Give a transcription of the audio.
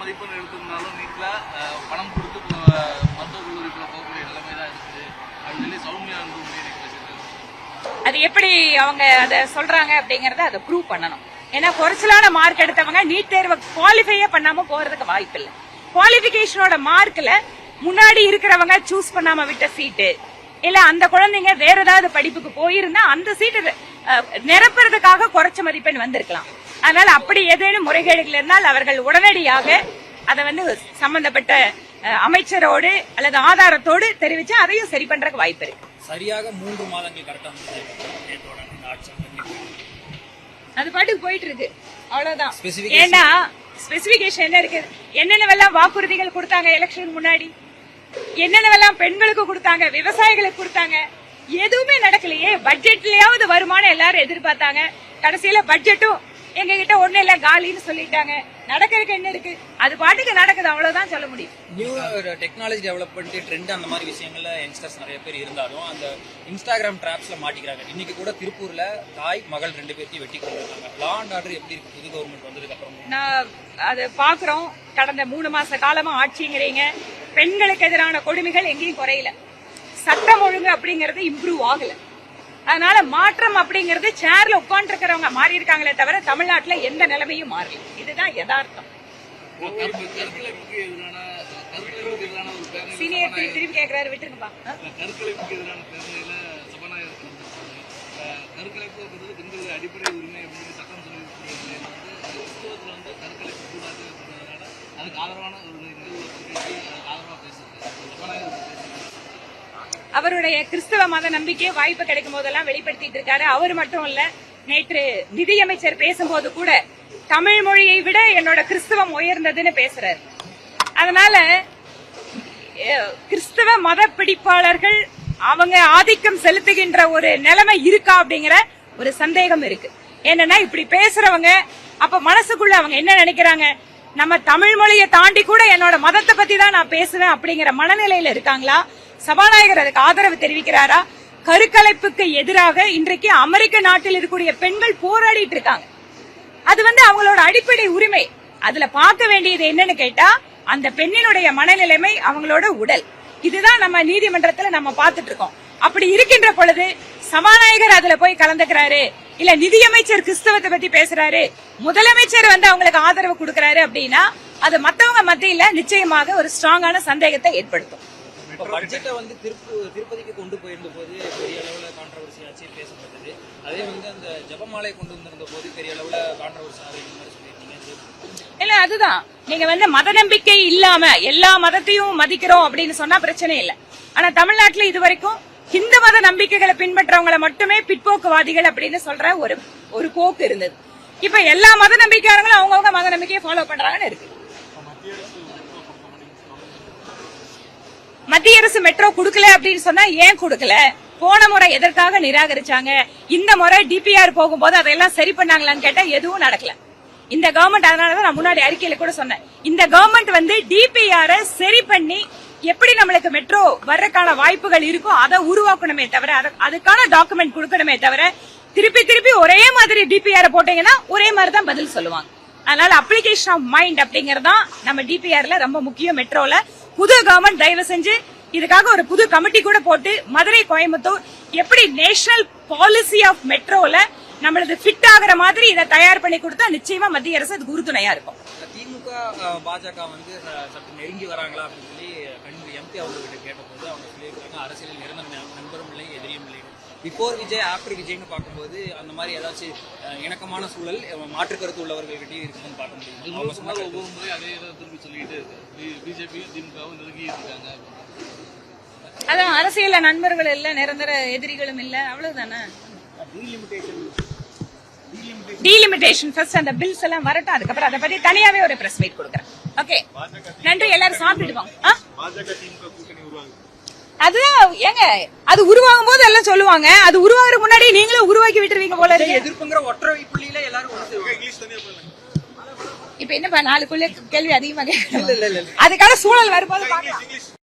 மதிப்பெண் எடுத்திருந்தாலும் வீட்டுல பணம் கொடுத்து மருத்துவ கல்லூரிக்குள்ள போகக்கூடிய நிலைமை தான் இருக்குது அப்படின்னு சொல்லி சௌமியா அது எப்படி அவங்க அதை சொல்றாங்க அப்படிங்கறத அதை ப்ரூவ் பண்ணணும். ஏன்னா குறைச்சலான மார்க் எடுத்தவங்க நீட் தேர்வை குவாலிஃபையே பண்ணாம போறதுக்கு வாய்ப்பு இல்லை. குவாலிபிகேஷனோட மார்க்ல முன்னாடி இருக்கிறவங்க சூஸ் பண்ணாம விட்ட சீட்டு இல்ல அந்த குழந்தைங்க வேற ஏதாவது படிப்புக்கு போயிருந்தா அந்த சீட்டு நிரப்புறதுக்காக குறைச்ச மதிப்பெண் வந்திருக்கலாம். அதனால அப்படி ஏதேனும் முறைகேடுகள் இருந்தால் அவர்கள் உடனடியாக அதை சம்பந்தப்பட்ட அமைச்சரோடு அல்லது ஆதாரத்தோடு தெரிவிச்சு அதையும் சரி பண்றதுக்கு வாய்ப்பு இருக்கு. சரியாக 3 மாதங்கள் கரெக்டா அது பாட்டுக்கு போயிட்டு இருக்கு, அவ்வளவுதான். ஏன்னா ஸ்பெசிபிகேஷன் என்ன இருக்கு, என்னென்னவெல்லாம் வாக்குறுதிகள் கொடுத்தாங்க எலெக்ஷன் முன்னாடி, என்னென்னவெல்லாம் பெண்களுக்கு கொடுத்தாங்க, விவசாயிகளுக்கு கொடுத்தாங்க, எதுவுமே நடக்கலையே. பட்ஜெட்லயாவது வருமானம் எல்லாரும் எதிர்பார்த்தாங்க, கடைசியில பட்ஜெட்டும் எங்க கிட்ட ஒண்ணு இல்ல காலின்னு சொல்லிட்டாங்க. நடக்கிறதுக்கு என்ன இருக்கு, அது பாட்டுக்கு நடக்குது, அவ்வளவுதான் சொல்ல முடியும். நியூ டெக்னாலஜி டெவலப்மெண்ட் ட்ரெண்ட் அந்த மாதிரி விஷயங்கள்ல யங்ஸ்டர்ஸ் நிறைய பேர் இருந்தாலும் அந்த இன்ஸ்டாகிராம் டிராப்ஸ்ல மாட்டிக்கிறாங்க. இன்னைக்கு கூட திருப்பூர்ல தாய் மகள் 2 பேர்த்தையும் வெட்டி கொண்டிருக்காங்க. லா அண்ட் ஆர்டர் எப்படி இருக்கு புது கவர்மெண்ட் வந்ததுக்கு அப்புறம்? நான் அதை பாக்குறோம். கடந்த 3 மாச காலமா ஆட்சிங்கிறீங்க, பெண்களுக்கு எதிரான கொடுமைகள் எங்கேயும் குறையல, சட்டம் ஒழுங்கு அப்படிங்கறது இம்ப்ரூவ் ஆகல. அதனால மாற்றம் அப்படிங்கறது சேர்ல உட்கார்ந்து இருக்கிறவங்க மாறி இருக்காங்களே தவிர தமிழ்நாட்டுல எந்த நிலைமையும் மாறல. இதுதான் யதார்த்தம். சீனியர் திருப்பி கேட்கிறாரு, விட்டுருங்கப்பா. அடிப்படை உரிமை அப்படின்னு சட்டம் சொல்லி அதுக்கு ஆதரவான அவருடைய கிறிஸ்தவ மத நம்பிக்கையை வாய்ப்பு கிடைக்கும் போதெல்லாம் வெளிப்படுத்திட்டு இருக்காரு. அவர் மட்டும் இல்ல, நேற்று நிதியமைச்சர் பேசும்போது கூட தமிழ் மொழியை விட என்னோட கிறிஸ்தவம் உயர்ந்ததுன்னு பேசுறாரு. அதனால கிறிஸ்தவ மத பிடிப்பாளர்கள் அவங்க ஆதிக்கம் செலுத்துகின்ற ஒரு நிலைமை இருக்கா அப்படிங்கிற ஒரு சந்தேகம் இருக்கு. என்னன்னா இப்படி பேசுறவங்க அப்ப மனசுக்குள்ள அவங்க என்ன நினைக்கிறாங்க, நம்ம தமிழ் மொழியை தாண்டி கூட என்னோட மதத்தை பத்தி தான் நான் பேசுவேன் அப்படிங்கிற மனநிலையில இருக்காங்களா? சபாநாயகர் அதுக்கு ஆதரவு தெரிவிக்கிறாரா? கருக்கலைப்புக்கு எதிராக இன்றைக்கு அமெரிக்க நாட்டில் இருக்கக்கூடிய பெண்கள் போராடிட்டு இருக்காங்க. அது அவங்களோட அடிப்படை உரிமை. அதுல பார்க்க வேண்டியது என்னன்னு கேட்டா அந்த பெண்ணினுடைய மனநிலைமை, அவங்களோட உடல். இதுதான் நம்ம நீதிமன்றத்துல நம்ம பார்த்துட்டு இருக்கோம். அப்படி இருக்கின்ற பொழுது சபாநாயகர் அதுல போய் கலந்துக்கிறாரு, இல்ல நிதியமைச்சர் கிறிஸ்தவத்தை பத்தி பேசுறாரு, முதலமைச்சர் அவங்களுக்கு ஆதரவு கொடுக்கறாரு அப்படின்னா அது மத்தவங்க மத்தியில நிச்சயமாக ஒரு ஸ்ட்ராங்கான சந்தேகத்தை ஏற்படுத்தும். பட்ஜெட்டை திருப்பதிக்கு கொண்டு போயிருந்த போது பெரிய அளவுல கான்ட்ரவர்சி ஆச்சு, பேசப்பட்டது. அதே அந்த ஜபமாலை கொண்டு வந்திருந்த போது பெரிய அளவுல கான்ட்ரவர்சி ஆகுது சொல்லியிருக்கீங்க. இல்ல அதுதான், நீங்க மத நம்பிக்கை இல்லாம எல்லா மதத்தையும் மதிக்கிறோம் அப்படின்னு சொன்னா பிரச்சனை இல்ல. ஆனா தமிழ்நாட்டுல இதுவரைக்கும் ஹிந்து மத நம்பிக்கைகளை பின்பற்றவங்களை மட்டுமே பிற்போக்குவாதிகள் அப்படின்னு சொல்ற ஒரு போக்கு இருந்தது. இப்ப எல்லா மத நம்பிக்கையாளர்களும் அவங்கவுங்க மத நம்பிக்கையை ஃபாலோ பண்றாங்கன்னு இருக்கு. மத்திய அரசு மெட்ரோ கொடுக்கல அப்படின்னு சொன்னா ஏன் கொடுக்கல? போன முறை எதற்காக நிராகரிச்சாங்க? இந்த முறை டிபிஆர் போகும்போது அதெல்லாம் சரி பண்ணாங்களான்னு கேட்டா எதுவும் நடக்கல. இந்த கவர்மெண்ட், அதனாலதான் நான் முன்னாடி அறிக்கையில கூட சொன்னேன், இந்த கவர்மெண்ட் டிபிஆர் சரி பண்ணி எப்படி நம்மளுக்கு மெட்ரோ வர்றதுக்கான வாய்ப்புகள் இருக்கோ அதை உருவாக்கணுமே தவிர, அதுக்கான டாக்குமெண்ட் கொடுக்கணுமே தவிர திருப்பி திருப்பி ஒரே மாதிரி டிபிஆர் போட்டீங்கன்னா ஒரே மாதிரி தான் பதில் சொல்லுவாங்க. அதனால அப்ளிகேஷன் ஆஃப் மைண்ட் அப்படிங்கறதுதான் நம்ம டிபிஆர்ல ரொம்ப முக்கியம். மெட்ரோல புது கவர்மெண்ட் தயவு செஞ்சு இதுக்காக ஒரு புது கமிட்டி கூட போட்டு மதுரை கோயம்புத்தூர் எப்படி நேஷனல் பாலிசி ஆஃப் மெட்ரோல நம்மளது ஃபிட் ஆகிற மாதிரி இதை தயார் பண்ணி கொடுத்தா நிச்சயமா மத்திய அரசு அதுக்கு உறுதுணையா இருக்கும். திமுக பாஜக சற்று நெருங்கி வராங்களா அப்படின்னு சொல்லி எம்பி அவங்ககிட்ட கேட்டபோது அவங்க சொல்லியிருக்காங்க, அரசியலில் நிரந்தர நண்பரும் இல்லை எதிரியும் இல்லை. பிஃபோர் விஜய் ஆஃப்டர் விஜய்னு பார்க்கும்போது அந்த மாதிரி ஏதாச்சும் இணக்கமான சூழல் மாற்று கருத்து உள்ளவர்கள்கிட்டயும் இருக்குன்னு பார்க்க முடியும். ஒவ்வொரு முறை அதே திரும்பி சொல்லிட்டு பிஜேபி திமுகவும் நெருங்கி இருக்காங்க. அதான் அரசியல்ல நண்பர்கள் இல்ல, நிரந்தர எதிரிகளும் இல்ல, அவ்வளவுதானே. டீலிமிட்டேஷன் ஃபர்ஸ்ட் அந்த பில்ஸ் எல்லாம் வரட்டும், அதுக்கப்புறம் அதை பத்தி தனியாவே ஒரு பிரஸ் மீட் கொடுக்கறேன். ஓகே, நன்றி. எல்லாரும் சாப்பிட்டுட்டு வாங்க. அதுதான் ஏங்க, அது உருவாகும் போது எல்லாம் சொல்லுவாங்க, அது உருவாகுற முன்னாடி நீங்களும் உருவாக்கி விட்டுருவீங்க போல இருக்கு. எதிர்ப்புங்கிற ஒற்றை புள்ளியில எல்லாரும் இப்ப என்னப்பா 4 கேள்வி அதிகமா கேட்கணும். அதுக்கான சூழல் வரும்போது